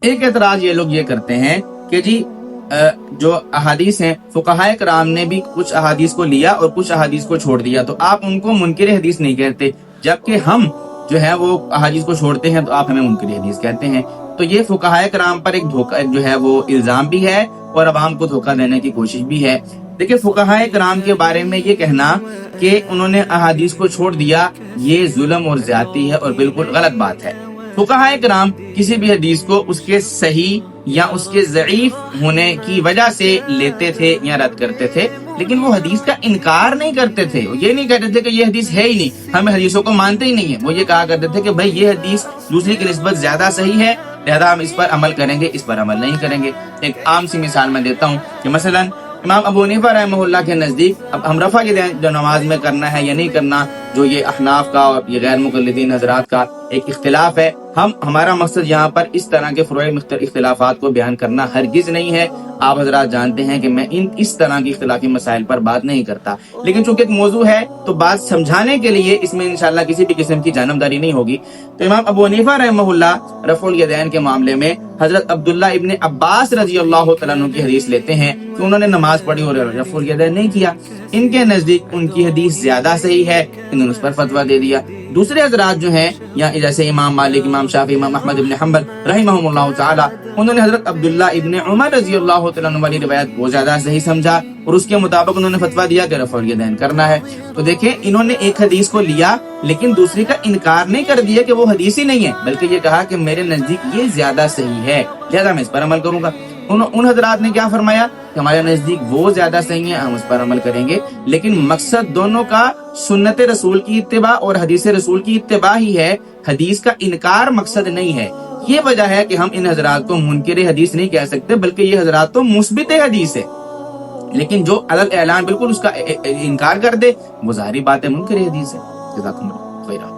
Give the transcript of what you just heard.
ایک اعتراض یہ لوگ یہ کرتے ہیں کہ جی جو احادیث ہیں فقہائے کرام نے بھی کچھ احادیث کو لیا اور کچھ احادیث کو چھوڑ دیا، تو آپ ان کو منکر حدیث نہیں کہتے، جبکہ ہم جو ہے وہ احادیث کو چھوڑتے ہیں تو آپ ہمیں منکر حدیث کہتے ہیں۔ تو یہ فقہائے کرام پر ایک دھوکہ جو ہے وہ الزام بھی ہے اور عوام کو دھوکہ دینے کی کوشش بھی ہے۔ دیکھیں فقہائے کرام کے بارے میں یہ کہنا کہ انہوں نے احادیث کو چھوڑ دیا، یہ ظلم اور زیادتی ہے اور بالکل غلط بات ہے۔ فقہائے کرام کسی بھی حدیث کو اس کے صحیح یا اس کے ضعیف ہونے کی وجہ سے لیتے تھے یا رد کرتے تھے، لیکن وہ حدیث کا انکار نہیں کرتے تھے۔ وہ یہ نہیں کہتے تھے کہ یہ حدیث ہے ہی نہیں، ہم حدیثوں کو مانتے ہی نہیں ہیں۔ وہ یہ کہا کرتے تھے کہ بھائی یہ حدیث دوسری کی نسبت زیادہ صحیح ہے، لہذا ہم اس پر عمل کریں گے، اس پر عمل نہیں کریں گے۔ ایک عام سی مثال میں دیتا ہوں کہ مثلا امام ابو حنیفہ رحمہ اللہ کے نزدیک اب ہم رفع کی جو نماز میں کرنا ہے یا نہیں کرنا، جو یہ احناف کا اور یہ غیر مقلدین حضرات کا ایک اختلاف ہے، ہمارا مقصد یہاں پر اس طرح کے فروعی اختلافات کو بیان کرنا ہرگز نہیں ہے۔ آپ حضرات جانتے ہیں کہ میں اس طرح کی اختلافی مسائل پر بات نہیں کرتا، لیکن چونکہ ایک موضوع ہے تو بات سمجھانے کے لیے اس میں انشاءاللہ کسی بھی قسم کی جانبداری نہیں ہوگی۔ تو امام ابو حنیفہ رحمہ اللہ رفع الیدین کے معاملے میں حضرت عبداللہ ابن عباس رضی اللہ تعالیٰ عنہ کی حدیث لیتے ہیں کہ انہوں نے نماز پڑھی اور رفع الیدین نہیں کیا۔ ان کے نزدیک ان کی حدیث زیادہ صحیح ہے، انہوں نے اس پر فتویٰ دے دیا۔ دوسرے حضرات جو ہیں یا جیسے امام مالک، امام شافعی، امام احمد ابن حنبل رحمہم اللہ تعالی، انہوں نے حضرت عبداللہ ابن عمر رضی اللہ تعالیٰ عنہ والی روایت کو زیادہ صحیح سمجھا اور اس کے مطابق انہوں نے فتویٰ دیا کہ رفع الیدین کرنا ہے۔ تو دیکھیں انہوں نے ایک حدیث کو لیا لیکن دوسری کا انکار نہیں کر دیا کہ وہ حدیث ہی نہیں ہے، بلکہ یہ کہا کہ میرے نزدیک یہ زیادہ صحیح ہے، لہذا میں اس پر عمل کروں گا۔ ان حضرات نے کیا فرمایا کہ ہمارے نزدیک وہ زیادہ صحیح ہے، ہم اس پر عمل کریں گے، لیکن مقصد دونوں کا سنت رسول کی اتباع اور حدیث رسول کی اتباع ہی ہے، حدیث کا انکار مقصد نہیں ہے۔ یہ وجہ ہے کہ ہم ان حضرات کو منکر حدیث نہیں کہہ سکتے، بلکہ یہ حضرات تو مثبت حدیث ہے، لیکن جو علی اعلان بالکل اس کا انکار کر دے وہ ظاہری بات ہے منکر حدیث ہے۔ جزاکم اللہ خیرا۔